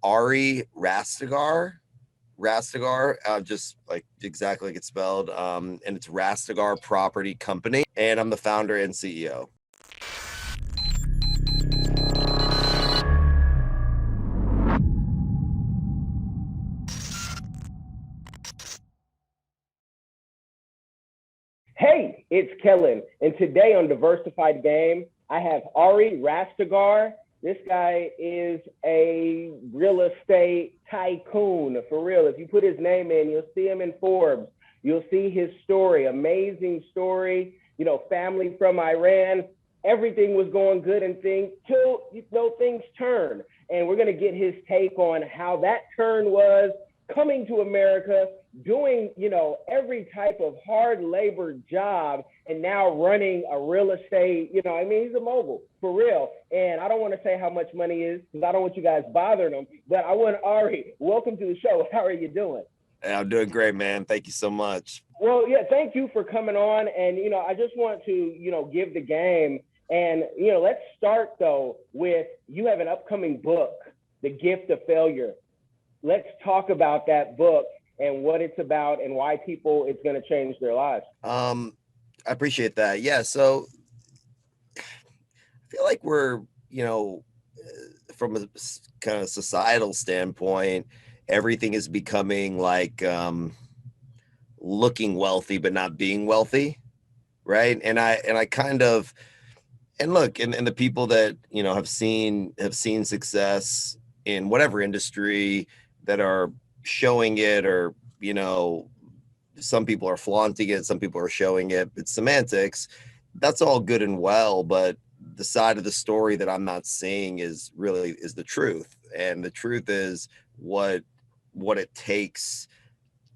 Ari Rastegar. Rastegar, just like exactly like it's spelled. And it's Rastegar Property Company. And I'm the founder and CEO. Hey, it's Kellen, and today on Diversified Game, I have Ari Rastegar. This guy is a real estate tycoon, for real. If you put his name in, you'll see him in Forbes. You'll see his story, amazing story. You know, family from Iran. Everything was going good and things till things turn. And we're gonna get his take on how that turn was coming to America, doing, every type of hard labor job, and now running a real estate, he's a mogul for real. And I don't want to say how much money is because I don't want you guys bothering him, but I want Ari, welcome to the show. How are you doing? Hey, I'm doing great, man. Thank you so much. Well, yeah, thank you for coming on. And, I just want to, give the game. And, let's start though with, you have an upcoming book, The Gift of Failure. Let's talk about that book and what it's about and why it's going to change their lives. I appreciate that. Yeah. So I feel like we're, from a kind of societal standpoint, everything is becoming like looking wealthy, but not being wealthy. Right. And I kind of, and look, and the people that, have seen success in whatever industry that are showing it, or, some people are flaunting it, some people are showing it. It's semantics. That's all good and well, but the side of the story that I'm not seeing is the truth. And the truth is what it takes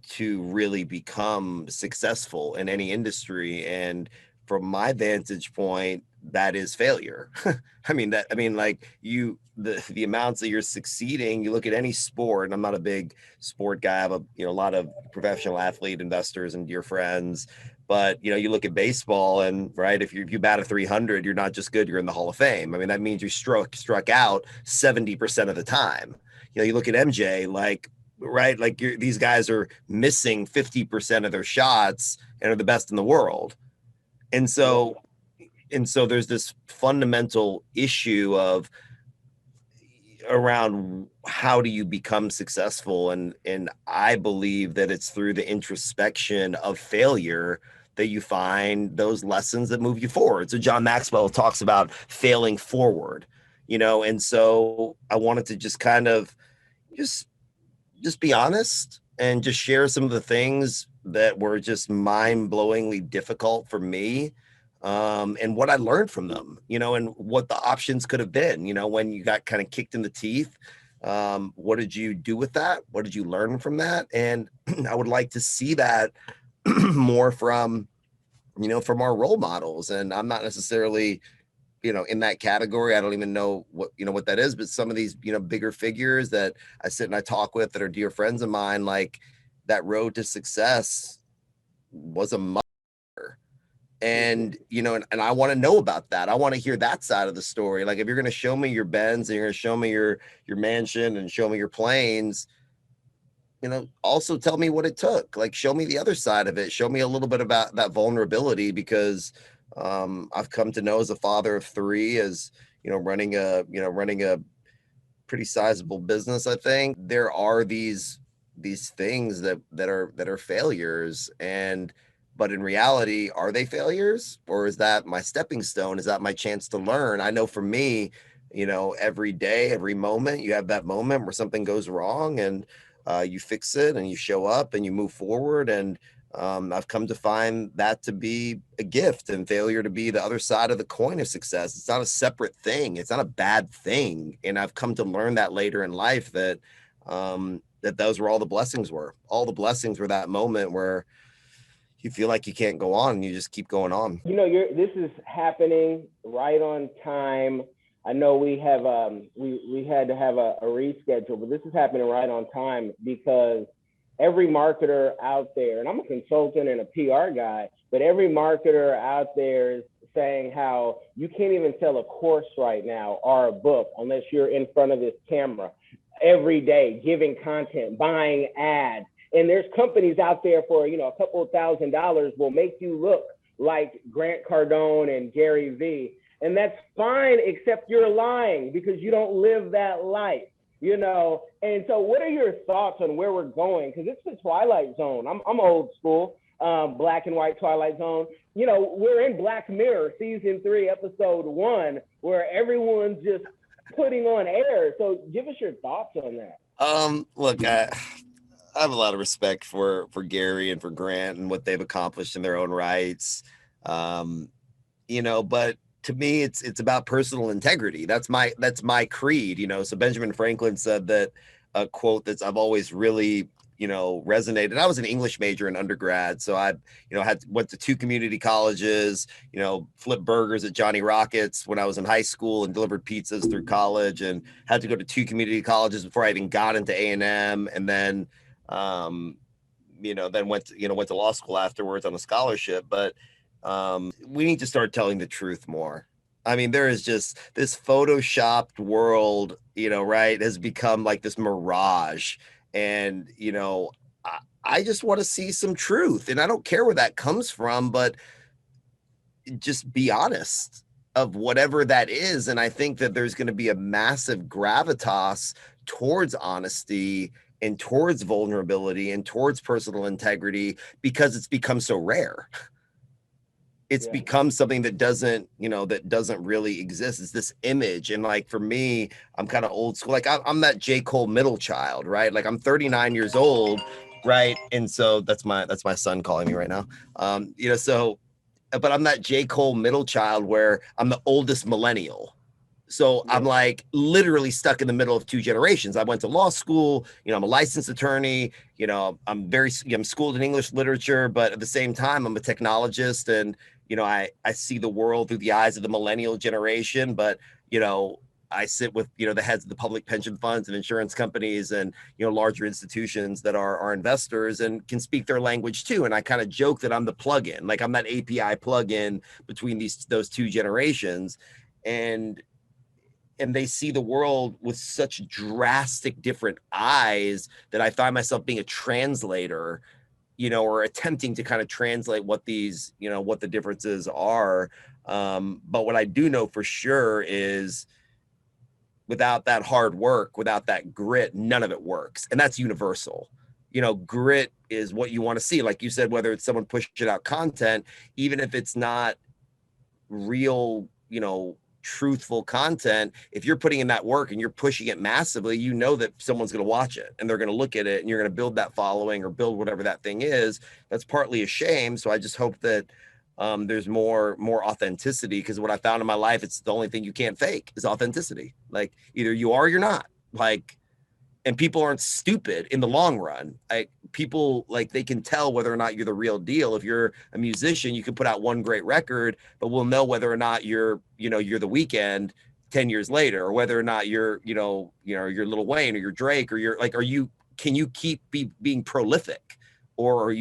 to really become successful in any industry. And from my vantage point, that is failure. Like the amounts that you're succeeding, you look at any sport, and I'm not a big sport guy. I have a lot of professional athlete investors and dear friends, but you look at baseball, and right, if you bat a 300, you're not just good, you're in the Hall of Fame. I mean, that means you struck out 70% of the time. You look at MJ, right, like these guys are missing 50% of their shots and are the best in the world. And so there's this fundamental issue of around how do you become successful, and I believe that it's through the introspection of failure that you find those lessons that move you forward. So John Maxwell talks about failing forward, and so I wanted to just kind of just be honest and just share some of the things that were just mind-blowingly difficult for me, and what I learned from them, and what the options could have been, when you got kind of kicked in the teeth. What did you do with that? What did you learn from that? And I would like to see that more from our role models. And I'm not necessarily, in that category. I don't even know what that is, but some of these, bigger figures that I sit and I talk with that are dear friends of mine, like that road to success was a mother. And, and I want to know about that. I want to hear that side of the story. Like, if you're going to show me your Benz and you're going to show me your mansion and show me your planes, also tell me what it took. Like, show me the other side of it. Show me a little bit about that vulnerability, because I've come to know, as a father of three, as running a pretty sizable business, I think there are these things that are failures. But in reality, are they failures, or is that my stepping stone? Is that my chance to learn? I know for me, every day, every moment, you have that moment where something goes wrong, and you fix it and you show up and you move forward. And I've come to find that to be a gift, and failure to be the other side of the coin of success. It's not a separate thing. It's not a bad thing. And I've come to learn that later in life, that those were all the blessings were. All the blessings were that moment where you feel like you can't go on, and you just keep going on. This is happening right on time. I know we have we had to have a reschedule, but this is happening right on time, because every marketer out there, and I'm a consultant and a PR guy, but every marketer out there is saying how you can't even sell a course right now or a book unless you're in front of this camera. every day, giving content, buying ads. And there's companies out there for, a couple of $1,000 will make you look like Grant Cardone and Gary Vee. And that's fine, except you're lying because you don't live that life, And so what are your thoughts on where we're going? Because it's the Twilight Zone. I'm old school, black and white Twilight Zone. We're in Black Mirror season 3, episode 1, where everyone's just putting on air. So give us your thoughts on that. Look, I have a lot of respect for Gary and for Grant and what they've accomplished in their own rights. But to me, it's about personal integrity. That's my creed. So Benjamin Franklin said that, a quote that's I've always really resonated. I was an English major in undergrad, so I went to 2 community colleges, flipped burgers at Johnny Rockets when I was in high school and delivered pizzas through college, and had to go to 2 community colleges before I even got into A&M, and then then went to law school afterwards on a scholarship. But we need to start telling the truth more. I mean, there is just this photoshopped world, right, has become like this mirage. And, I just want to see some truth, and I don't care where that comes from, but just be honest of whatever that is. And I think that there's going to be a massive gravitas towards honesty and towards vulnerability and towards personal integrity because it's become so rare. It's become something that doesn't really exist. It's this image. And like, for me, I'm kind of old school. Like I'm that J. Cole middle child, right? Like I'm 39 years old. Right. And so that's my son calling me right now. But I'm that J. Cole middle child where I'm the oldest millennial. So I'm like literally stuck in the middle of 2 generations. I went to law school, I'm a licensed attorney, I'm schooled in English literature, but at the same time, I'm a technologist, and, I see the world through the eyes of the millennial generation, but, I sit with, the heads of the public pension funds and insurance companies and, larger institutions that are our investors and can speak their language too. And I kind of joke that I'm the plug-in, like I'm that API plug-in between those 2 generations. And they see the world with such drastic different eyes that I find myself being a translator, or attempting to kind of translate what these, what the differences are. But what I do know for sure is without that hard work, without that grit, none of it works. And that's universal. Grit is what you want to see. Like you said, whether it's someone pushing out content, even if it's not real, truthful content, if you're putting in that work and you're pushing it massively, that someone's going to watch it and they're going to look at it and you're going to build that following or build whatever that thing is. That's partly a shame. So I just hope that there's more authenticity, because what I found in my life, it's the only thing you can't fake is authenticity. Like either you are or you're not. Like, and people aren't stupid in the long run. People, like, they can tell whether or not you're the real deal. If you're a musician, you can put out one great record, but we'll know whether or not you're The Weeknd 10 years later, or whether or not you're you're Lil Wayne or you're Drake, or you're like, can you keep being prolific, or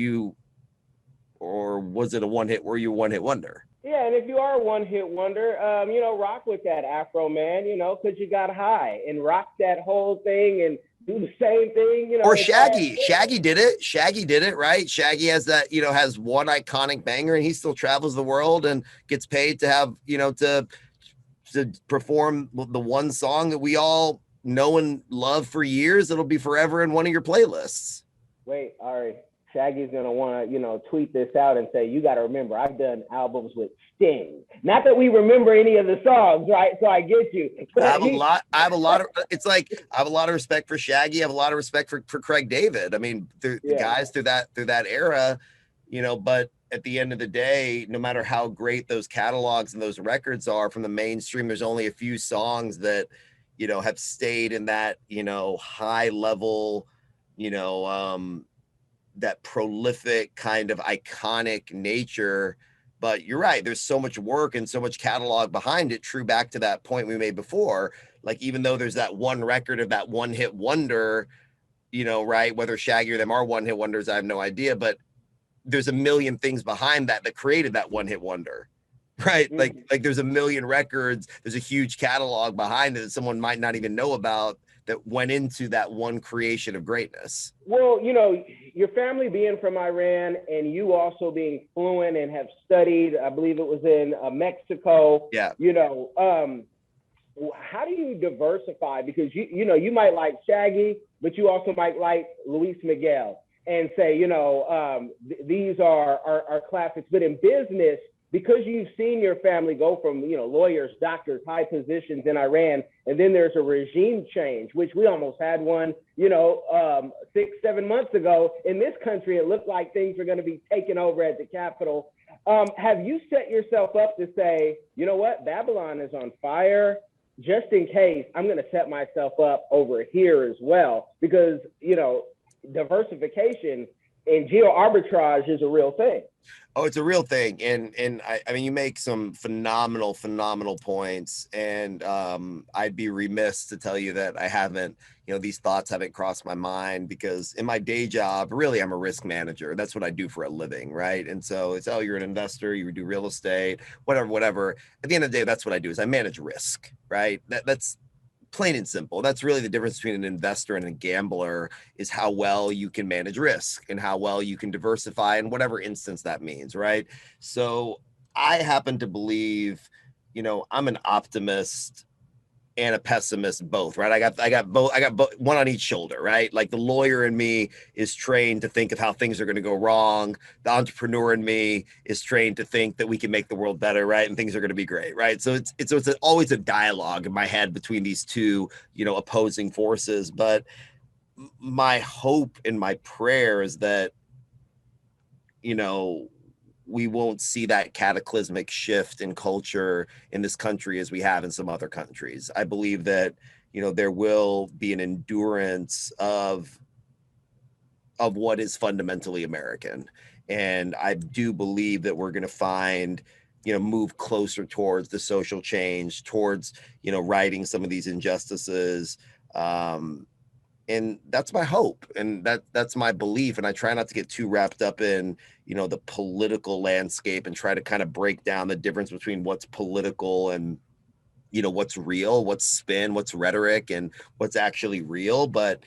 was it a one-hit? Were you a one-hit wonder? Yeah, and if you are a one-hit wonder, rock with that Afro, man, because you got high, and rock that whole thing and do the same thing, Or Shaggy. Shaggy did it, right? Shaggy has that, has one iconic banger, and he still travels the world and gets paid to have, to perform the one song that we all know and love for years. It'll be forever in one of your playlists. Wait, Ari. Shaggy's going to want to, tweet this out and say, you got to remember, I've done albums with Sting. Not that we remember any of the songs, right? So I get you. I have a lot of respect for Shaggy. I have a lot of respect for Craig David. I mean, the guys through that era, but at the end of the day, no matter how great those catalogs and those records are from the mainstream, there's only a few songs that, have stayed in that, high level, that prolific kind of iconic nature. But you're right, there's so much work and so much catalog behind it. True, back to that point we made before, like, even though there's that one record of that one hit wonder, right, whether Shaggy or them are one hit wonders, I have no idea, but there's a million things behind that created that one hit wonder, right? Like there's a million records, there's a huge catalog behind it that someone might not even know about, that went into that one creation of greatness. Well, you know, your family being from Iran and you also being fluent and have studied, I believe it was in Mexico, Yeah. you know, how do you diversify? Because you know, you might like Shaggy, but you also might like Luis Miguel and say, you know, these are classics. But in business, because you've seen your family go from, you know, lawyers, doctors, high positions in Iran, and then there's a regime change, which we almost had one, you know, 6-7 months ago. In this country, it looked like things are going to be taken over at the Capitol. Have you set yourself up to say, you know what, Babylon is on fire? Just in case, I'm going to set myself up over here as well, because, you know, diversification and geo arbitrage is a real thing. Oh, it's a real thing. And I mean, you make some phenomenal points. And I'd be remiss to tell you that I haven't, you know, these thoughts haven't crossed my mind, because in my day job, really, I'm a risk manager. That's what I do for a living, right? And so it's, oh, you're an investor, you do real estate, whatever. At the end of the day, that's what I do, is I manage risk, right? That's plain and simple. That's really the difference between an investor and a gambler, is how well you can manage risk and how well you can diversify in whatever instance that means, right? So I happen to believe, you know, I'm an optimist and a pessimist both, right? I got both, one on each shoulder, right? Like the lawyer in me is trained to think of how things are going to go wrong. The entrepreneur in me is trained to think that we can make the world better, right? And things are going to be great, right? So it's always a dialogue in my head between these two, you know, opposing forces. But my hope and my prayer is that, you know, we won't see that cataclysmic shift in culture in this country as we have in some other countries. I believe that, you know, there will be an endurance of what is fundamentally American. And I do believe that we're going to find, you know, move closer towards the social change, towards, you know, righting some of these injustices. And that's my hope, and that's my belief. And I try not to get too wrapped up in, you know, the political landscape, and try to kind of break down the difference between what's political and, you know, what's real, what's spin, what's rhetoric, and what's actually real. But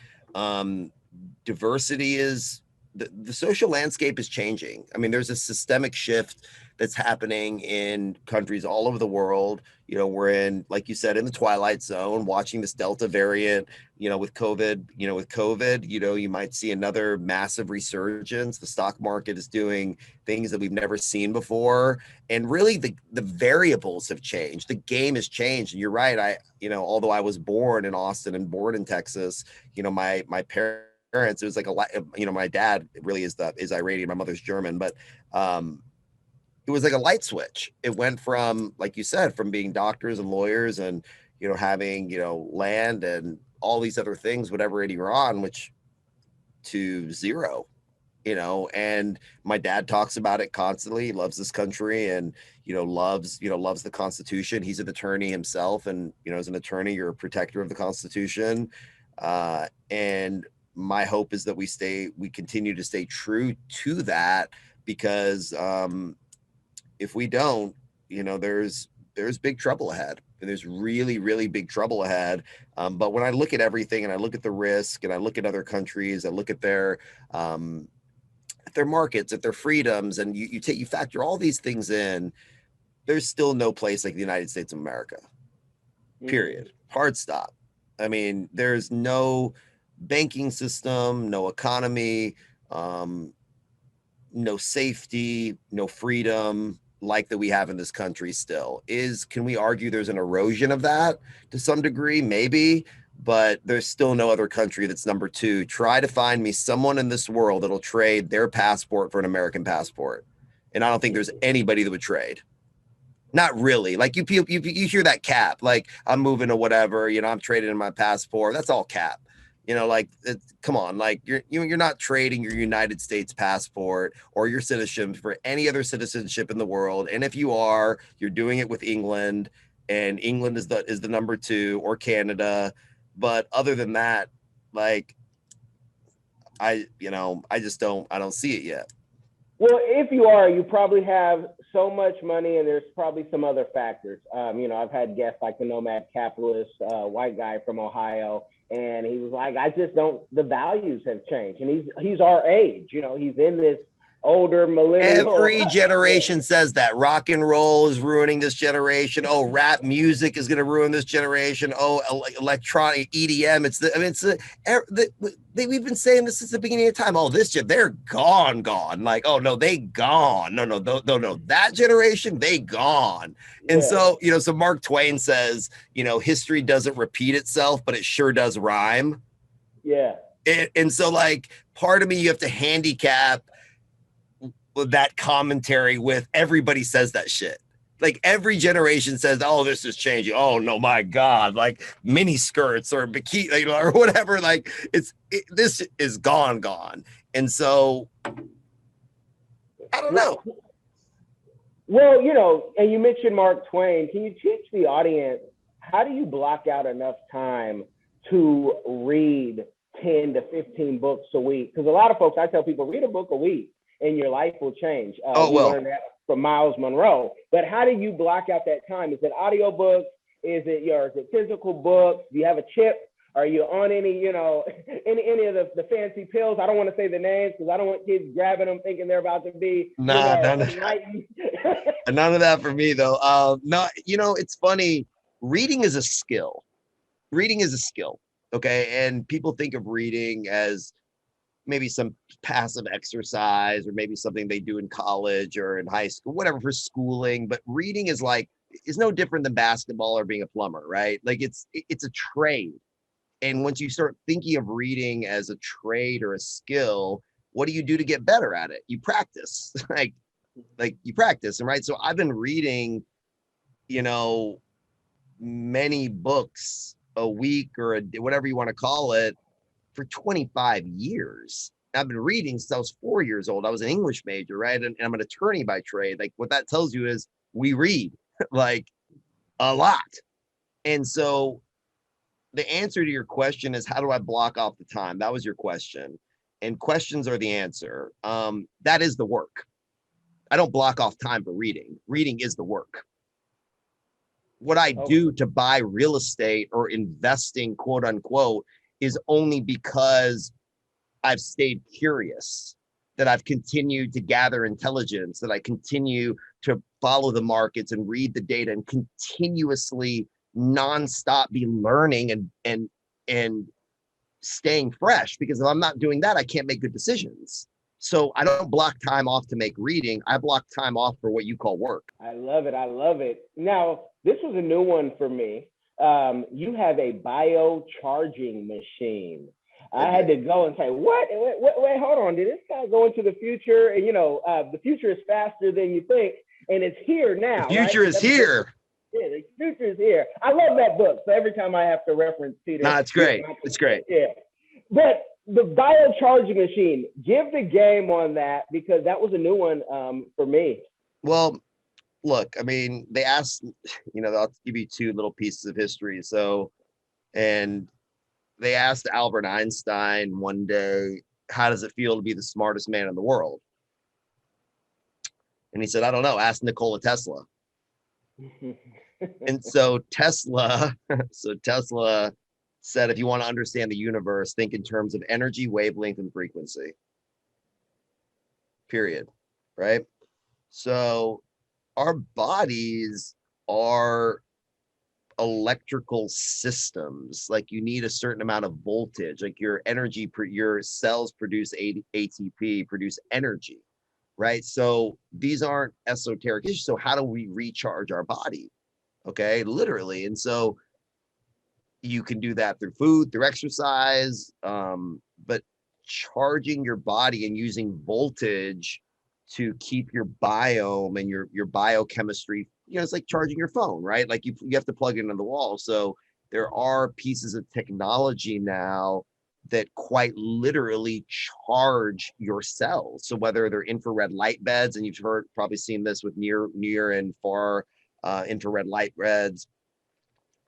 diversity is, the social landscape is changing. I mean, there's a systemic shift that's happening in countries all over the world. You know, we're in, like you said, in the Twilight Zone, watching this Delta variant, you know, with COVID, you know, you might see another massive resurgence. The stock market is doing things that we've never seen before. And really the variables have changed. The game has changed. And you're right. You know, although I was born in Austin and born in Texas, you know, my parents, it was like a lot, you know, my dad really is Iranian, my mother's German, but it was like a light switch. It went from, like you said, from being doctors and lawyers and, you know, having, you know, land and all these other things, whatever you're on, which, to zero, you know. And my dad talks about it constantly. He loves this country, and, you know, loves the Constitution. He's an attorney himself. And, you know, as an attorney, you're a protector of the Constitution. And my hope is that we continue to stay true to that, because if we don't, you know, there's big trouble ahead. And there's really, really big trouble ahead. But when I look at everything, and I look at the risk, and I look at other countries, I look at their markets, at their freedoms, and you factor all these things in, there's still no place like the United States of America. Period. Hard stop. I mean, there's no banking system, no economy, no safety, no freedom like that we have in this country still. Can we argue there's an erosion of that to some degree? Maybe, but there's still no other country that's number two. Try to find me someone in this world that'll trade their passport for an American passport. And I don't think there's anybody that would trade. Not really. Like you hear that cap, like I'm moving to whatever, you know, I'm trading in my passport. That's all cap. You know, like, come on, like you're not trading your United States passport or your citizenship for any other citizenship in the world. And if you are, you're doing it with England, and England is the number two, or Canada. But other than that, like, I don't see it yet. Well, if you are, you probably have so much money, and there's probably some other factors. You know, I've had guests like the Nomad Capitalist, white guy from Ohio. And he was like, I just don't, the values have changed. And he's our age, you know, he's in this older millennial. Every generation says that rock and roll is ruining this generation. Oh, rap music is going to ruin this generation. Oh, electronic EDM. We've been saying this since the beginning of time. Oh, they're gone. Like, oh no, they gone. No. That generation, they gone. And so, so Mark Twain says, history doesn't repeat itself, but it sure does rhyme. Yeah. And so, like, part of me, you have to handicap that commentary with everybody says that shit. Like every generation says, oh, this is changing. Oh no, my God, like mini skirts or bikini, or whatever. Like this is gone. And so I don't know. Well, and you mentioned Mark Twain. Can you teach the audience, how do you block out enough time to read 10 to 15 books a week? Because a lot of folks, I tell people, read a book a week and your life will change. We learned that from Miles Monroe. But how do you block out that time? Is it audiobooks? Is it physical books? Do you have a chip? Are you on any any of the fancy pills? I don't want to say the names because I don't want kids grabbing them thinking they're about to be enlightened. None of that for me though. No, it's funny. Reading is a skill. Okay. And people think of reading as maybe some passive exercise or maybe something they do in college or in high school, whatever, for schooling. But reading is no different than basketball or being a plumber, right? Like it's a trade. And once you start thinking of reading as a trade or a skill, what do you do to get better at it? You practice, like you practice. And right. So I've been reading, many books a week or whatever you want to call it, for 25 years. I've been reading since I was 4 years old. I was an English major, right? And I'm an attorney by trade. Like what that tells you is we read like a lot. And so the answer to your question is, how do I block off the time? That was your question. And questions are the answer. That is the work. I don't block off time for reading. Reading is the work. What I do to buy real estate or investing, quote unquote, is only because I've stayed curious, that I've continued to gather intelligence, that I continue to follow the markets and read the data and continuously nonstop be learning and staying fresh. Because if I'm not doing that, I can't make good decisions. So I don't block time off to make reading. I block time off for what you call work. I love it. Now, this was a new one for me. You have a biocharging machine. I had to go and say, what? Wait, hold on. Did this guy go into the future? And, the future is faster than you think. And it's here now. The future is here. Yeah, the future is here. I love that book. So every time I have to reference Peter. No, it's great. It's great. Yeah. But the biocharging machine, give the game on that, because that was a new one for me. Well, look, I mean, they asked, I'll give you two little pieces of history. So, and they asked Albert Einstein one day, how does it feel to be the smartest man in the world? And he said, I don't know, ask Nikola Tesla. And so Tesla said, if you want to understand the universe, think in terms of energy, wavelength, and frequency. Period. Right? So our bodies are electrical systems. Like you need a certain amount of voltage, like your energy, your cells produce ATP, produce energy, right? So these aren't esoteric issues. So how do we recharge our body? Okay, literally. And so you can do that through food, through exercise, but charging your body and using voltage to keep your biome and your biochemistry, it's like charging your phone, right? Like you have to plug it into the wall. So there are pieces of technology now that quite literally charge your cells. So whether they're infrared light beds, and you've probably seen this with near and far infrared light beds,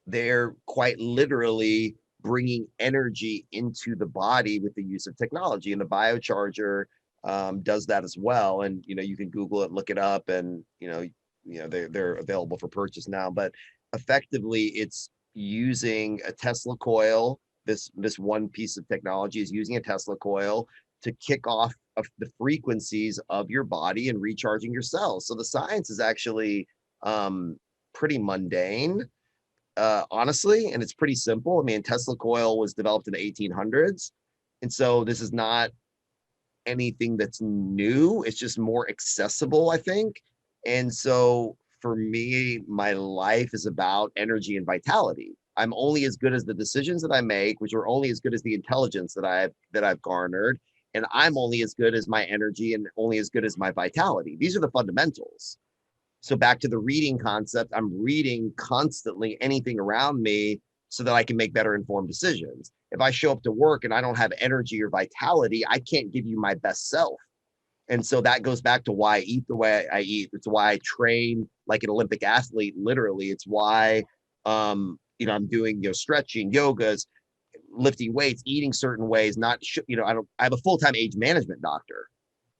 they're quite literally bringing energy into the body with the use of technology. And the Biocharger does that as well. And, you can Google it, look it up, and, they're available for purchase now. But effectively, it's using a Tesla coil this one piece of technology is using a Tesla coil to kick off of the frequencies of your body and recharging your cells. So the science is actually pretty mundane, honestly, and it's pretty simple. I mean, Tesla coil was developed in the 1800s, and so this is not anything that's new. It's just more accessible, I think. And so for me, my life is about energy and vitality. I'm only as good as the decisions that I make, which are only as good as the intelligence that I've garnered. And I'm only as good as my energy and only as good as my vitality. These are the fundamentals. So back to the reading concept, I'm reading constantly anything around me so that I can make better informed decisions. If I show up to work and I don't have energy or vitality, I can't give you my best self. And so that goes back to why I eat the way I eat. It's why I train like an Olympic athlete, literally. It's why I'm doing stretching, yogas, lifting weights, eating certain ways, not I have a full-time age management doctor,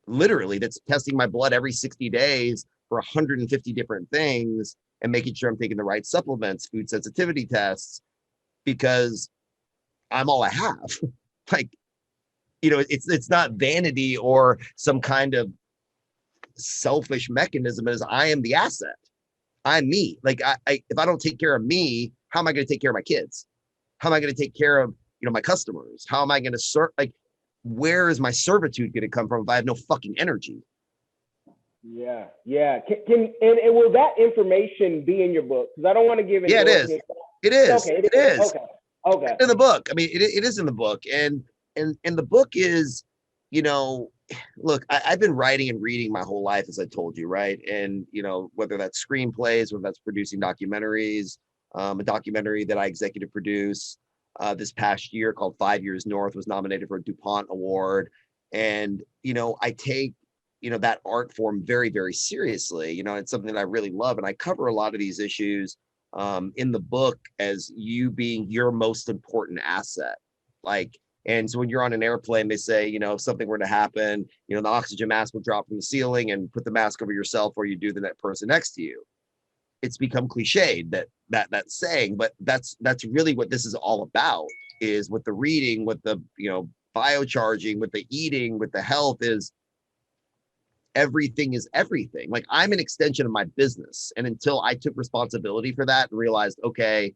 literally, that's testing my blood every 60 days for 150 different things and making sure I'm taking the right supplements, food sensitivity tests, because I'm all I have. Like, it's not vanity or some kind of selfish mechanism, as I am the asset. I'm me. Like, if I don't take care of me, how am I going to take care of my kids? How am I going to take care of my customers? How am I going to serve? Like, where is my servitude going to come from if I have no fucking energy? Yeah. And will that information be in your book? Because I don't want to give it. Yeah, it is. It is. Okay, it is. Okay. In the book. I mean, it is in the book. And the book is, look, I've been writing and reading my whole life, as I told you, right? And, whether that's screenplays, whether that's producing documentaries, a documentary that I executive produced this past year called 5 Years North was nominated for a DuPont Award. And, I take, that art form very, very seriously. It's something that I really love. And I cover a lot of these issues in the book as you being your most important asset. And so when you're on an airplane, they say, if something were to happen, the oxygen mask will drop from the ceiling and put the mask over yourself, or you do the person next to you. It's become cliched that saying, but that's really what this is all about, is with the reading, with the, biocharging, with the eating, with the health, is everything is everything. Like, I'm an extension of my business. And until I took responsibility for that and realized, okay,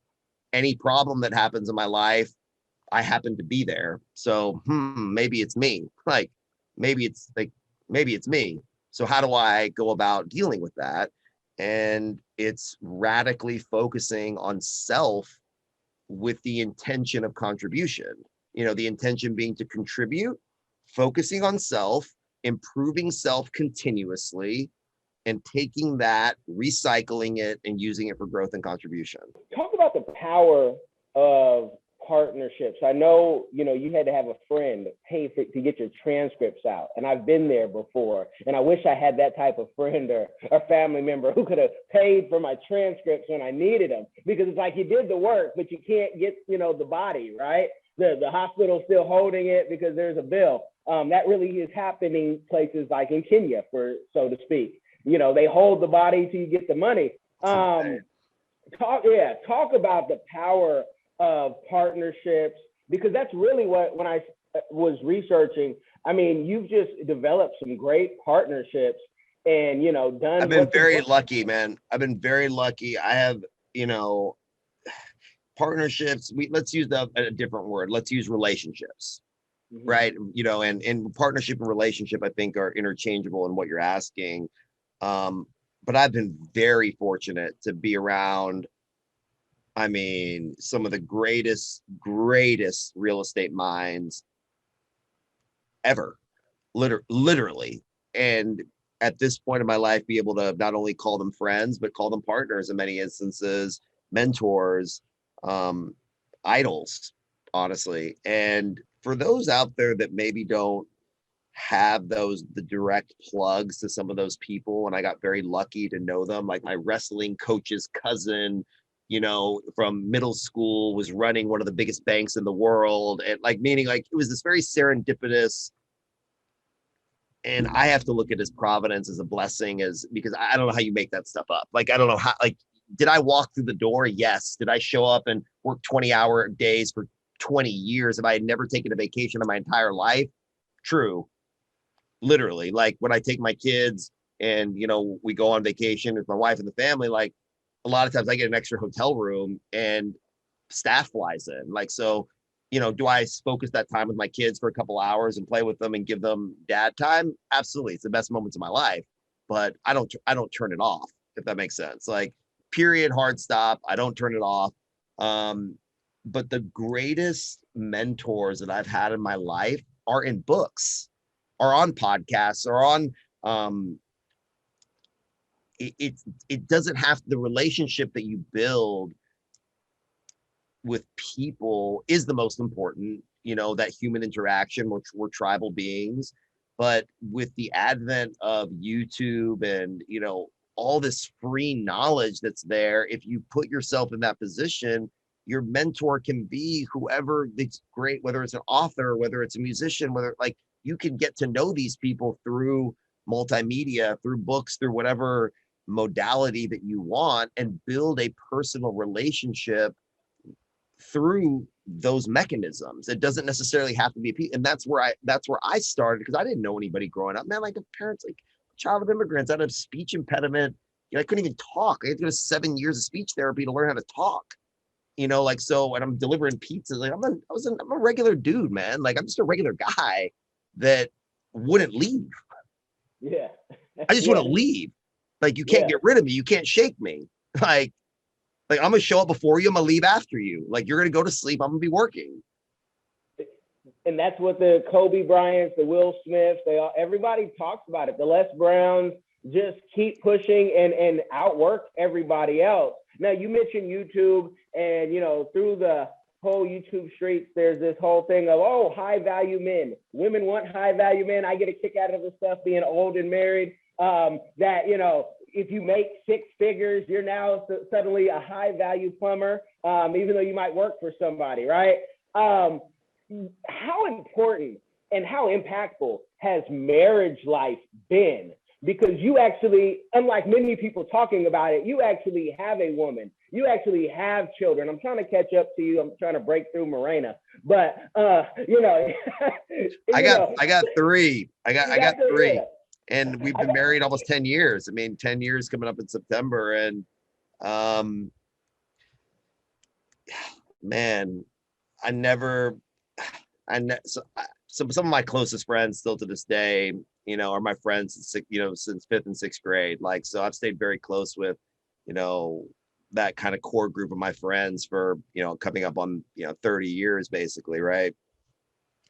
any problem that happens in my life, I happen to be there. So maybe it's me. Maybe it's me. So how do I go about dealing with that? And it's radically focusing on self with the intention of contribution. The intention being to contribute, focusing on self, improving self continuously, and taking that, recycling it, and using it for growth and contribution. Talk about the power of partnerships. I know, you had to have a friend pay to get your transcripts out. And I've been there before. And I wish I had that type of friend or a family member who could have paid for my transcripts when I needed them. Because it's like, you did the work, but you can't get, the body, right? The hospital's still holding it because there's a bill. That really is happening places like in Kenya, so to speak. They hold the body till you get the money. Talk about the power of partnerships, because that's really what, when I was researching, I mean, you've just developed some great partnerships and, done. I've been very lucky, man. I've been very lucky. I have, partnerships. Let's use a different word. Let's use relationships. Mm-hmm. Right. And partnership and relationship, I think, are interchangeable in what you're asking. But I've been very fortunate to be around, I mean, some of the greatest real estate minds ever, literally. And at this point in my life, be able to not only call them friends, but call them partners in many instances, mentors, idols, honestly. And for those out there that maybe don't have the direct plugs to some of those people, and I got very lucky to know them, like my wrestling coach's cousin, from middle school, was running one of the biggest banks in the world. And meaning it was this very serendipitous, and I have to look at his providence as a blessing, because I don't know how you make that stuff up. I don't know how, did I walk through the door? Yes. Did I show up and work 20-hour days for 20 years if I had never taken a vacation in my entire life. True. Literally, like when I take my kids and, we go on vacation with my wife and the family, like a lot of times I get an extra hotel room and staff flies in. Like, so, do I focus that time with my kids for a couple hours and play with them and give them dad time? Absolutely. It's the best moments of my life, but I don't turn it off, if that makes sense. Like, period, hard stop. I don't turn it off. But the greatest mentors that I've had in my life are in books, are on podcasts, or on, it doesn't have, the relationship that you build with people is the most important, that human interaction, which we're tribal beings. But with the advent of YouTube and, all this free knowledge that's there, if you put yourself in that position, your mentor can be whoever. It's great, whether it's an author, whether it's a musician, whether, like, you can get to know these people through multimedia, through books, through whatever modality that you want, and build a personal relationship through those mechanisms. It doesn't necessarily have to be and that's where I started, because I didn't know anybody growing up, man. Like, the parents, like, child of immigrants, I had a speech impediment. I couldn't even talk. I had to go to 7 years of speech therapy to learn how to talk. Like, so, and I'm delivering pizzas. Like, I'm a regular dude, man. Like, I'm just a regular guy that wouldn't leave. Yeah. I just want to leave. Like, you can't get rid of me. You can't shake me. Like I'm gonna show up before you. I'm gonna leave after you. Like, you're gonna go to sleep. I'm gonna be working. And that's what the Kobe Bryants, the Will Smiths, everybody talks about it. The Les Browns just keep pushing and outwork everybody else. Now, you mentioned YouTube, and through the whole YouTube streets, there's this whole thing of, oh, high value men. Women want high value men. I get a kick out of this stuff, being old and married. That if you make six figures, you're now suddenly a high value plumber, even though you might work for somebody, right? How important and how impactful has marriage life been? Because you actually, unlike many people talking about it, you actually have a woman. You actually have children. I'm trying to catch up to you. I'm trying to break through Morena, but I got three. I got three. Yeah. And we've been married almost 10 years. I mean, 10 years coming up in September. And man, some of my closest friends still to this day, are my friends, since 5th and 6th grade. Like, so I've stayed very close with, that kind of core group of my friends for, coming up on, 30 years basically. Right.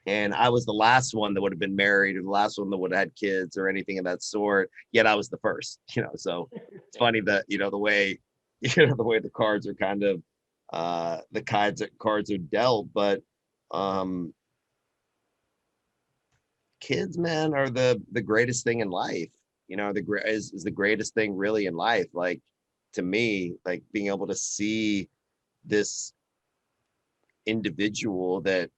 And I was the last one that would have been married, or the last one that would have had kids or anything of that sort. Yet I was the first, so it's funny that, the way, the way the cards are kind of, cards are dealt. But, kids, man, are the greatest thing in life. Is the greatest thing really in life. Like, to me, like, being able to see this individual that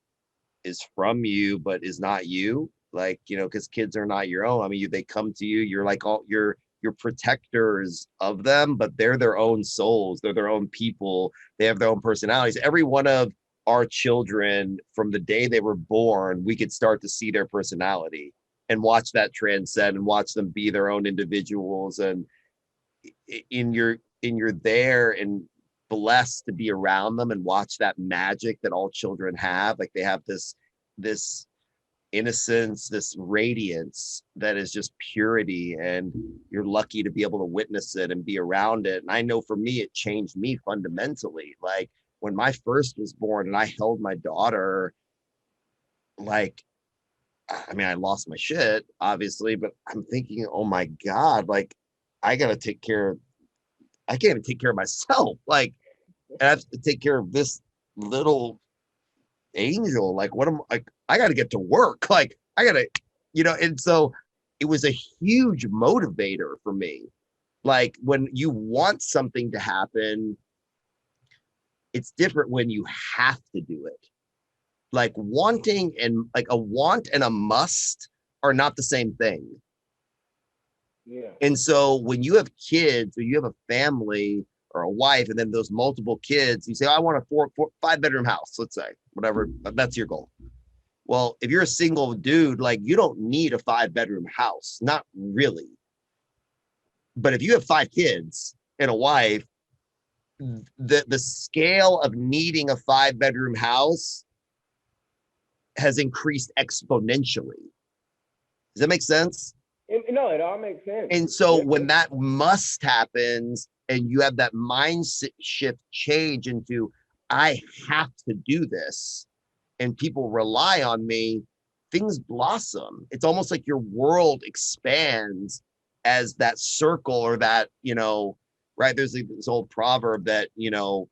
is from you but is not you, like, because kids are not your own. I mean, they come to you, you're like you're protectors of them, but they're their own souls, they're their own people, they have their own personalities. Every one of our children, from the day they were born, we could start to see their personality and watch that transcend and watch them be their own individuals. And you're there and blessed to be around them and watch that magic that all children have. Like, they have this innocence, this radiance that is just purity, and you're lucky to be able to witness it and be around it. And I know for me, it changed me fundamentally. Like, when my first was born and I held my daughter, like, I mean, I lost my shit, obviously, but I'm thinking, oh my God, like, I can't even take care of myself. Like, I have to take care of this little angel. Like, I got to get to work. Like, I got to, and so it was a huge motivator for me. Like, when you want something to happen, it's different when you have to do it. Like, wanting and like a want and a must are not the same thing. Yeah. And so when you have kids or you have a family, or a wife, and then those multiple kids, you say, I want a 5-bedroom house, let's say, whatever, that's your goal. Well, if you're a single dude, like you don't need a 5-bedroom house, not really. But if you have 5 kids and a wife, the scale of needing a 5-bedroom house has increased exponentially. Does that make sense? No, it all makes sense. And so when that must happens and you have that mindset shift change into, I have to do this, and people rely on me, things blossom. It's almost like your world expands as that circle, or that, right? There's this old proverb that, the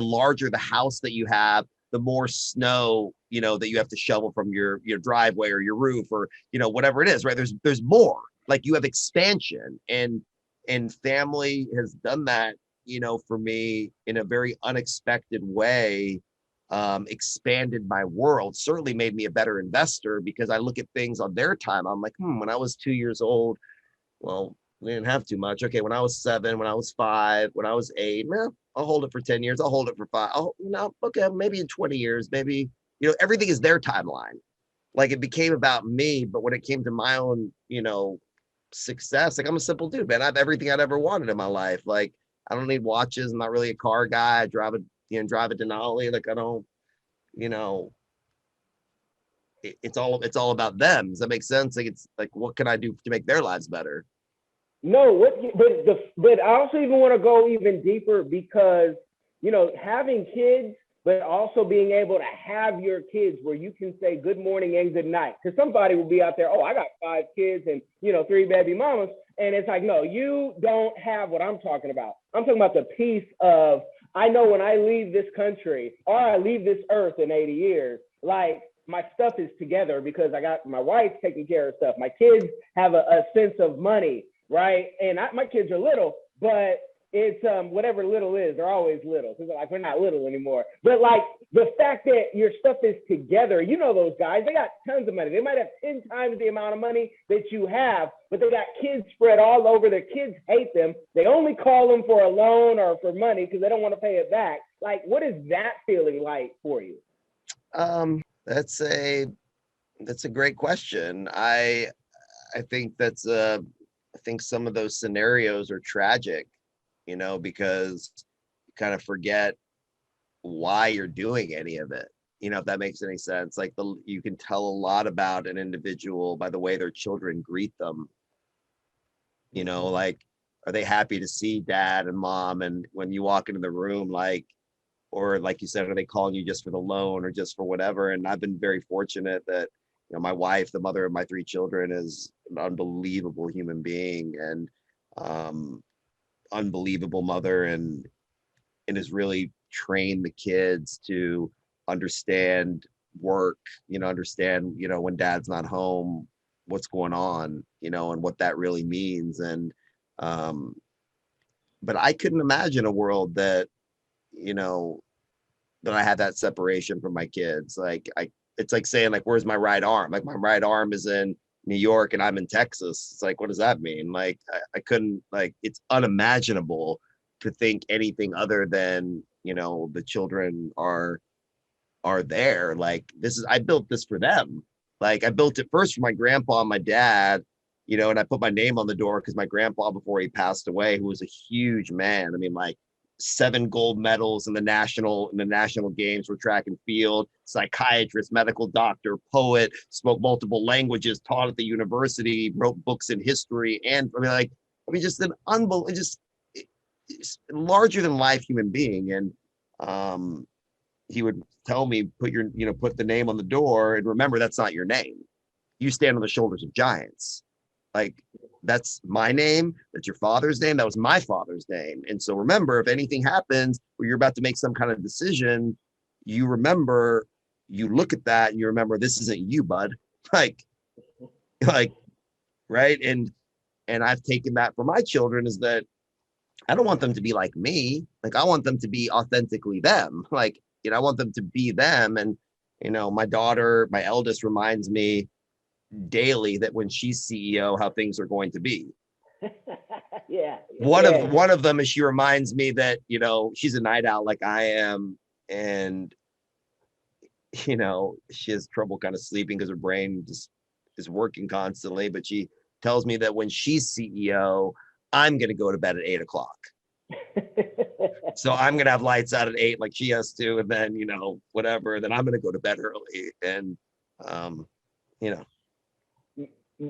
larger the house that you have, the more snow, that you have to shovel from your driveway or your roof, or, whatever it is, right? There's more, like you have expansion, and family has done that, for me in a very unexpected way. Expanded my world, certainly made me a better investor, because I look at things on their time. I'm like, when I was 2 years old, well, we didn't have too much. Okay, when I was 7, when I was 5, when I was 8, I'll hold it for 10 years. I'll hold it for 5. Okay, maybe in 20 years, maybe, everything is their timeline. Like it became about me, but when it came to my own, success, like I'm a simple dude, man. I have everything I'd ever wanted in my life. Like I don't need watches. I'm not really a car guy. I drive a Denali. Like I don't, it's all about them. Does that make sense? Like it's like, what can I do to make their lives better? No, but I also even want to go even deeper, because having kids, but also being able to have your kids where you can say good morning and good night. Because somebody will be out there, I got 5 kids and 3 baby mamas, and it's like, no, you don't have what I'm talking about. I'm talking about the piece of, I know when I leave this country or I leave this earth in 80 years, like my stuff is together, because I got my wife taking care of stuff. My kids have a sense of money, right? And my kids are little, but it's whatever little is, they're always little, because like we're not little anymore. But like the fact that your stuff is together, those guys, they got tons of money. They might have 10 times the amount of money that you have, but they got kids spread all over. Their kids hate them. They only call them for a loan or for money because they don't want to pay it back. Like, what is that feeling like for you? That's a great question. I think I think some of those scenarios are tragic, because you kind of forget why you're doing any of it. If that makes any sense. Like you can tell a lot about an individual by the way their children greet them. Like, are they happy to see dad and mom? And when you walk into the room, like, or like you said, are they calling you just for the loan or just for whatever? And I've been very fortunate that, my wife, the mother of my 3 children, is an unbelievable human being, and unbelievable mother, and has really trained the kids to understand work, understand, when dad's not home, what's going on, and what that really means. And but I couldn't imagine a world that, that I had that separation from my kids. Like it's like saying, like, where's my right arm? Like my right arm is in New York and I'm in Texas. It's like, what does that mean? Like I couldn't, like, it's unimaginable to think anything other than, the children are there. Like I built this for them. Like I built it first for my grandpa and my dad, and I put my name on the door because my grandpa, before he passed away, who was a huge man. I mean, like 7 gold medals in the national games for track and field, psychiatrist, medical doctor, poet, spoke multiple languages, taught at the university, wrote books in history, and just an unbelievable, just larger than life human being. And he would tell me, put the name on the door, and remember, that's not your name. You stand on the shoulders of giants. Like, that's my name. That's your father's name. That was my father's name. And so remember, if anything happens or you're about to make some kind of decision, you remember, you look at that and you remember, this isn't you, bud. Like, right. And I've taken that for my children, is that I don't want them to be like me. Like, I want them to be authentically them. Like, I want them to be them. And, my daughter, my eldest, reminds me daily that when she's CEO, how things are going to be. one of them is she reminds me that, you know, she's a night owl like I am, and you know, she has trouble kind of sleeping because her brain just is working constantly. But she tells me that when she's CEO, I'm going to go to bed at 8 o'clock. So I'm going to have lights out at 8 like she has to. And then, you know, whatever, then I'm going to go to bed early. And, you know.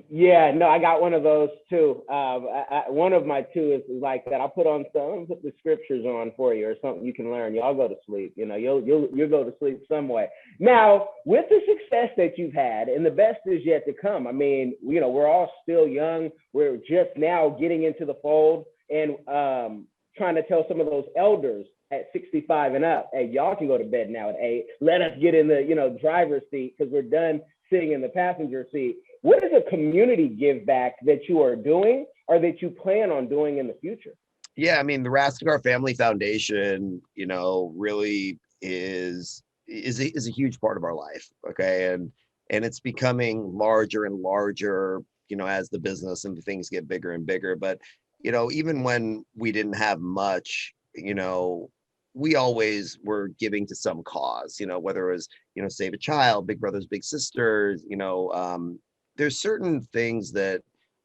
Yeah, no, I got one of those too. One of my two is like that. I'll put the scriptures on for you or something you can learn. Y'all go to sleep. You know, you'll go to sleep some way. Now, with the success that you've had, and the best is yet to come. I mean, you know, we're all still young. We're just now getting into the fold, and trying to tell some of those elders at 65 and up, hey, y'all can go to bed now at 8. Let us get in the, you know, driver's seat because we're done sitting in the passenger seat. What is a community give back that you are doing or that you plan on doing in the future? Yeah, I mean, the Rastegar Family Foundation, you know, really is a huge part of our life. Okay. And it's becoming larger and larger, you know, as the business and the things get bigger and bigger. But, you know, even when we didn't have much, you know, we always were giving to some cause, you know, whether it was, you know, Save a Child, Big Brothers, Big Sisters, you know, there's certain things that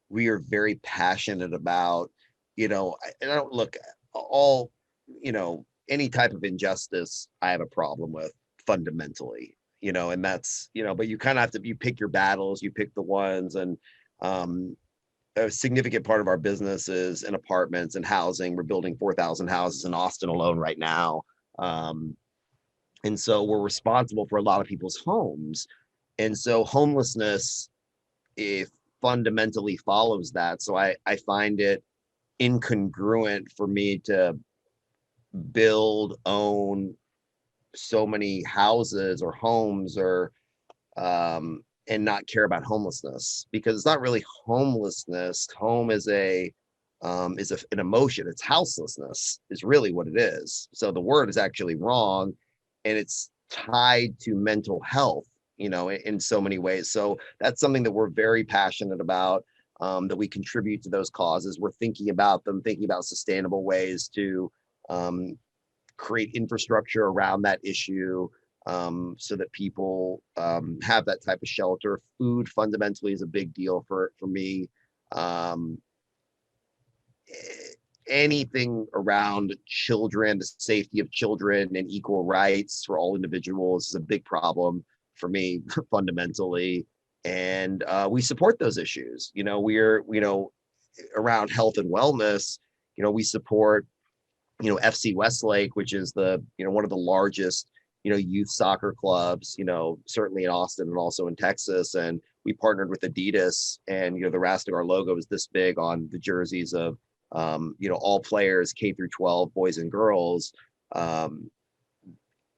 we are very passionate about, you know, and I don't look all, you know, any type of injustice I have a problem with fundamentally, you know, and that's, you know, but you kind of have to, you pick your battles, you pick the ones. And a significant part of our business is in apartments and housing. We're building 4,000 houses in Austin alone right now. And so we're responsible for a lot of people's homes. And so homelessness, if fundamentally follows that. So I find it incongruent for me to build, own so many houses or homes or and not care about homelessness, because it's not really homelessness. Home is an emotion. It's houselessness is really what it is. So the word is actually wrong, and it's tied to mental health, you know, in so many ways. So that's something that we're very passionate about, that we contribute to those causes. We're thinking about them, thinking about sustainable ways to create infrastructure around that issue, so that people have that type of shelter. Food fundamentally is a big deal for me. Anything around children, the safety of children and equal rights for all individuals is a big problem for me fundamentally. And we support those issues. You know, we're, you know, around health and wellness, you know, we support, you know, FC Westlake, which is the, you know, one of the largest, you know, youth soccer clubs, you know, certainly in Austin and also in Texas. And we partnered with Adidas, and, you know, the Rastegar logo is this big on the jerseys of, you know, all players, K-12, boys and girls. And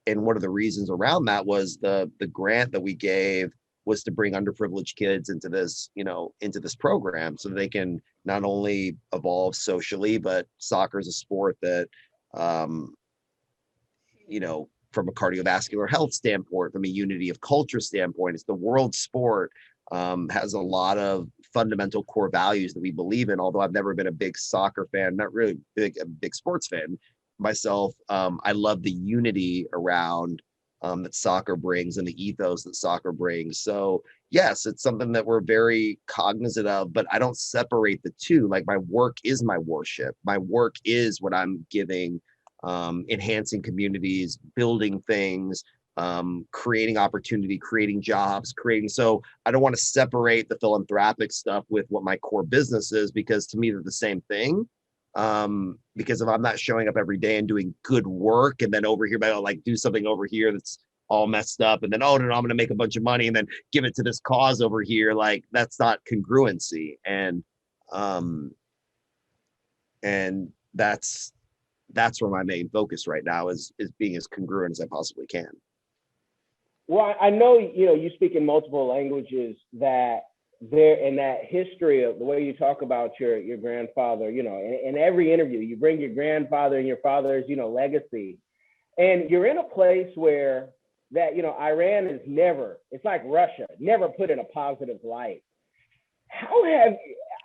one of the reasons around that was the grant that we gave was to bring underprivileged kids into this, you know, into this program so they can not only evolve socially, but soccer is a sport that, you know, from a cardiovascular health standpoint, from a unity of culture standpoint, it's the world sport, has a lot of fundamental core values that we believe in. Although I've never been a big soccer fan, not really a big sports fan myself. I love the unity around that soccer brings and the ethos that soccer brings. So yes, it's something that we're very cognizant of, but I don't separate the two. Like, my work is my worship. My work is what I'm giving, enhancing communities, building things, creating opportunity, creating jobs, so I don't want to separate the philanthropic stuff with what my core business is, because to me they're the same thing. Because if I'm not showing up every day and doing good work, and then over here, I'll like do something over here that's all messed up, and then, oh no, I'm going to make a bunch of money and then give it to this cause over here, like that's not congruency. And that's where my main focus right now is being as congruent as I possibly can. Well, I know, you know, you speak in multiple languages, that there in that history of the way you talk about your grandfather, you know, in every interview, you bring your grandfather and your father's, you know, legacy. And you're in a place where that, you know, Iran is never, it's like Russia, never put in a positive light.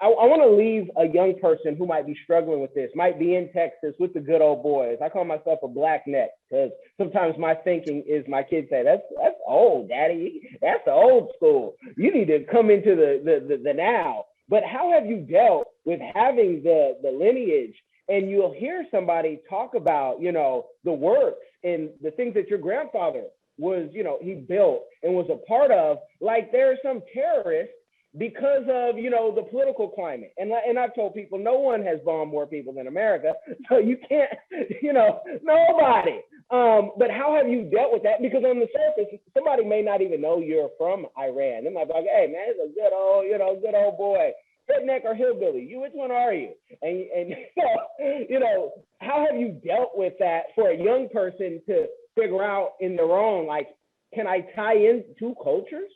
I want to leave a young person who might be struggling with this, might be in Texas with the good old boys. I call myself a black neck because sometimes my thinking is my kids say, that's old, daddy. That's the old school. You need to come into the now. But how have you dealt with having the lineage? And you'll hear somebody talk about, you know, the works and the things that your grandfather was, you know, he built and was a part of. Like there are some terrorists because of, you know, the political climate. And I've told people no one has bombed more people than America. So you can't, you know, nobody. But how have you dealt with that? Because on the surface, somebody may not even know you're from Iran. They might be like, hey, man, it's a good old, you know, good old boy. Redneck or hillbilly, you, which one are you? And you know, how have you dealt with that for a young person to figure out in their own, like, can I tie in two cultures?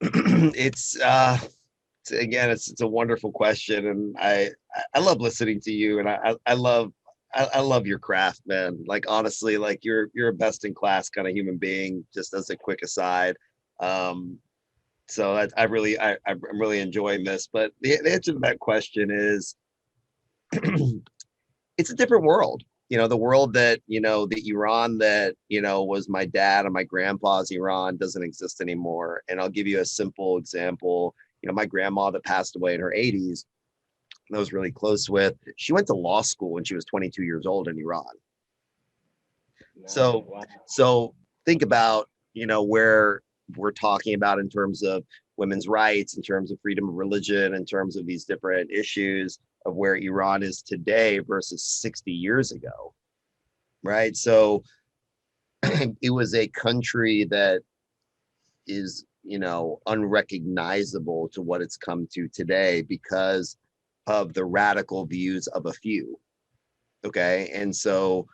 It's again, it's a wonderful question, and I love listening to you, and I love your craft, man. Like honestly, like you're a best in class kind of human being. Just as a quick aside, so I'm really enjoying this. But the answer to that question is, it's a different world. You know, the world that, you know, the Iran that, you know, was my dad and my grandpa's Iran doesn't exist anymore. And I'll give you a simple example. You know, my grandma that passed away in her 80s, I was really close with, she went to law school when she was 22 years old in Iran. So, Wow. so think about, you know, where we're talking about in terms of women's rights, in terms of freedom of religion, in terms of these different issues of where Iran is today versus 60 years ago, right? So it was a country that is, you know, unrecognizable to what it's come to today because of the radical views of a few. Okay. And so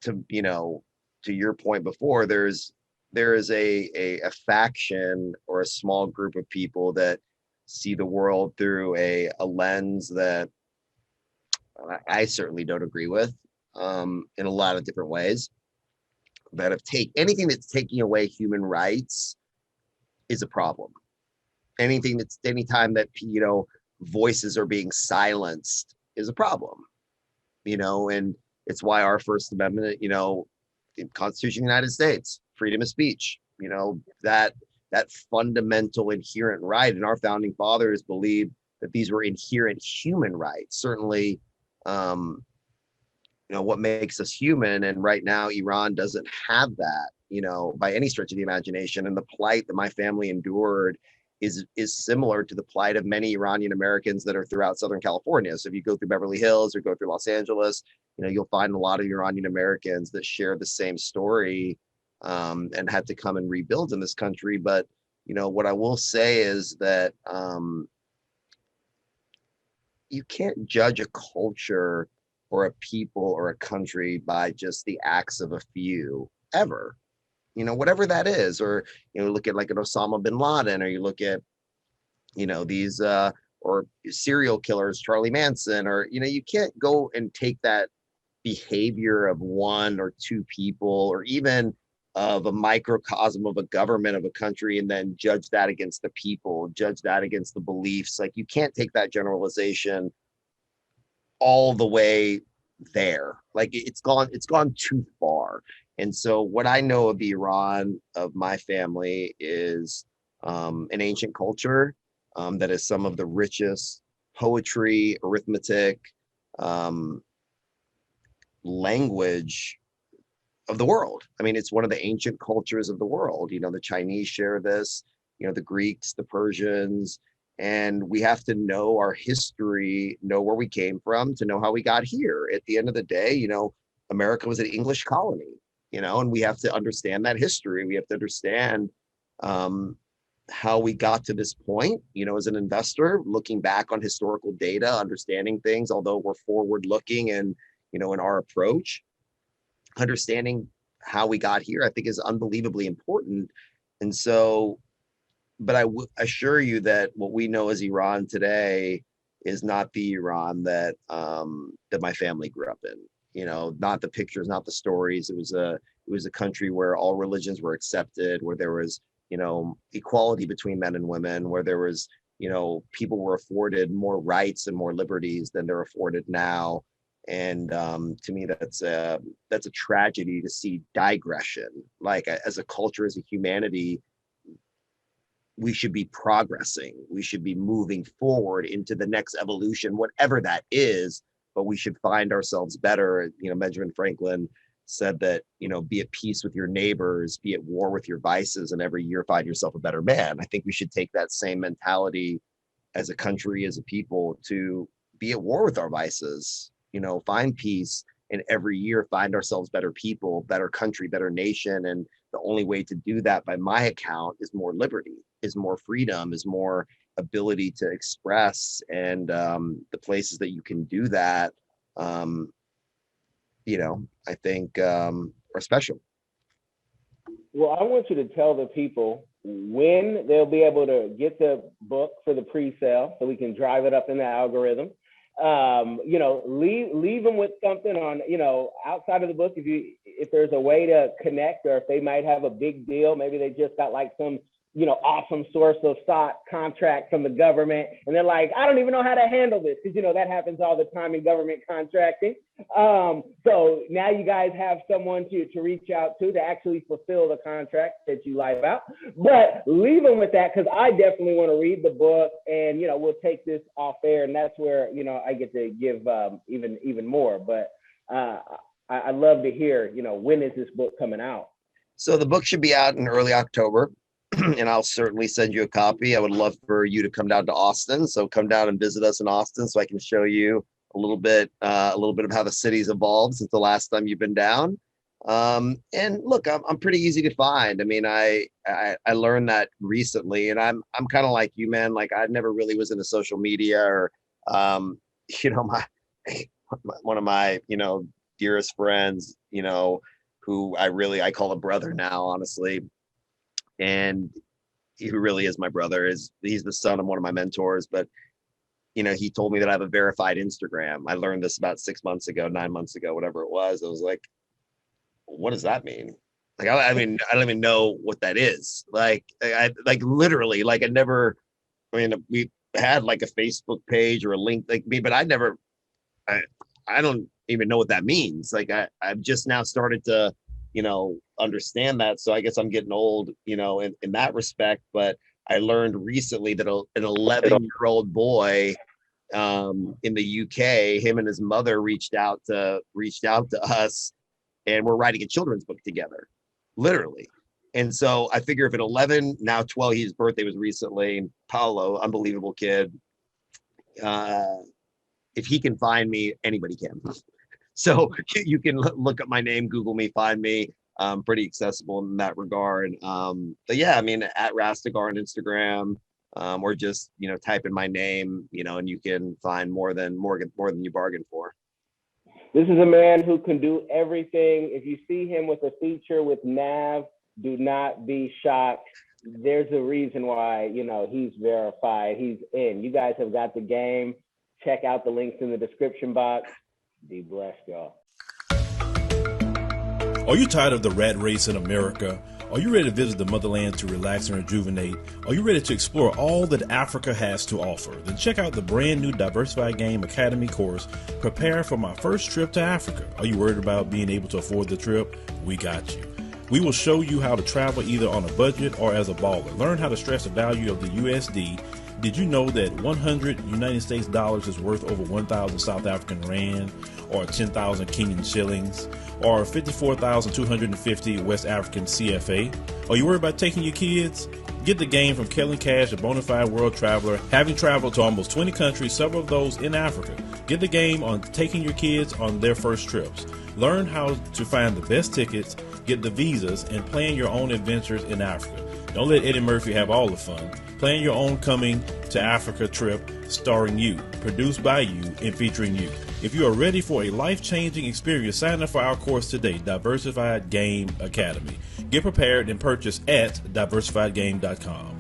to, you know, to your point before, there is a faction or a small group of people that see the world through a lens that I certainly don't agree with, in a lot of different ways. That if anything that's taking away human rights is a problem. Anytime that, you know, voices are being silenced is a problem. You know, and it's why our First Amendment, you know, the Constitution of the United States, freedom of speech, you know, that fundamental inherent right. And our founding fathers believed that these were inherent human rights. Certainly, you know, what makes us human. And right now, Iran doesn't have that, you know, by any stretch of the imagination. And the plight that my family endured is similar to the plight of many Iranian Americans that are throughout Southern California. So if you go through Beverly Hills or go through Los Angeles, you know, you'll find a lot of Iranian Americans that share the same story, and had to come and rebuild in this country. But, you know, what I will say is that you can't judge a culture or a people or a country by just the acts of a few ever, you know, whatever that is. Or, you know, look at like an Osama bin Laden, or you look at, you know, these or serial killers, Charlie Manson, or, you know, you can't go and take that behavior of one or two people, or even of a microcosm of a government of a country, and then judge that against the people, judge that against the beliefs. Like you can't take that generalization all the way there. Like it's gone too far. And so what I know of Iran, of my family, is an ancient culture that is some of the richest poetry, arithmetic, language of the world. I mean, it's one of the ancient cultures of the world. You know, the Chinese share this, you know, the Greeks, the Persians, and we have to know our history, know where we came from, to know how we got here. At the end of the day, you know, America was an English colony, you know, and we have to understand that history. We have to understand how we got to this point, you know, as an investor, looking back on historical data, understanding things, although we're forward looking and, you know, in our approach, understanding how we got here, I think is unbelievably important. And so, but I assure you that what we know as Iran today is not the Iran that that my family grew up in. You know, not the pictures, not the stories. It was a country where all religions were accepted, where there was, you know, equality between men and women, where there was, people were afforded more rights and more liberties than they're afforded now. And to me, that's a tragedy to see digression. Like, as a culture, as a humanity, we should be progressing. We should be moving forward into the next evolution, whatever that is. But we should find ourselves better. Benjamin Franklin said that, be at peace with your neighbors, be at war with your vices, and every year find yourself a better man. I think we should take that same mentality as a country, as a people, to be at war with our vices, find peace, and every year find ourselves better people, better country, better nation. And the only way to do that, by my account, is more liberty, is more freedom, is more ability to express. And the places that you can do that, I think are special. Well, I want you to tell the people when they'll be able to get the book for the pre-sale so we can drive it up in the algorithm. Leave them with something on, outside of the book. If there's a way to connect, or if they might have a big deal, maybe they just got like some, awesome source of stock contract from the government, and they're like, I don't even know how to handle this, because that happens all the time in government contracting. So now you guys have someone to reach out to actually fulfill the contract that you live out. But leave them with that, because I definitely want to read the book, and we'll take this off air, and that's where I get to give even more. But I'd love to hear, when is this book coming out? So the book should be out in early October. And I'll certainly send you a copy. I would love for you to come down to Austin. So come down and visit us in Austin, so I can show you a little bit of how the city's evolved since the last time you've been down. And look, I'm pretty easy to find. I mean, I learned that recently, and I'm kind of like you, man. Like, I never really was into social media, or one of my dearest friends, who I call a brother now, honestly. And he really is my brother. He's the son of one of my mentors, but he told me that I have a verified Instagram. I learned this about 6 months ago, 9 months ago, whatever it was. I was like, what does that mean? Like, I mean, I don't even know what that is. Like, literally, like, we had like a Facebook page or a link, like me, but I don't even know what that means. Like, I've just now started to, understand that. So I guess I'm getting old, in that respect. But I learned recently that an 11-year-old boy in the UK, him and his mother reached out to us, and we're writing a children's book together, literally. And so I figure if at 11, now 12, his birthday was recently, Paolo, unbelievable kid. If he can find me, anybody can. So you can look up my name, Google me, find me. Pretty accessible in that regard. But yeah, I mean, at Rastegar on Instagram, or just, type in my name, and you can find more than you bargained for. This is a man who can do everything. If you see him with a feature with Nav, do not be shocked. There's a reason why, he's verified. He's in. You guys have got the game. Check out the links in the description box. Be blessed, y'all. Are you tired of the rat race in America? Are you ready to visit the motherland to relax and rejuvenate? Are you ready to explore all that Africa has to offer? Then check out the brand new Diversified Game Academy course, Prepare for My First Trip to Africa. Are you worried about being able to afford the trip? We got you. We will show you how to travel either on a budget or as a baller. Learn how to stress the value of the USD. Did you know that 100 United States dollars is worth over 1,000 South African rand, or 10,000 Kenyan shillings, or 54,250 West African CFA? Are you worried about taking your kids? Get the game from Kellen Cash, a bona fide world traveler, having traveled to almost 20 countries, several of those in Africa. Get the game on taking your kids on their first trips. Learn how to find the best tickets, get the visas, and plan your own adventures in Africa. Don't let Eddie Murphy have all the fun. Plan your own coming to Africa trip starring you, produced by you, and featuring you. If you are ready for a life-changing experience, sign up for our course today, Diversified Game Academy. Get prepared and purchase at diversifiedgame.com.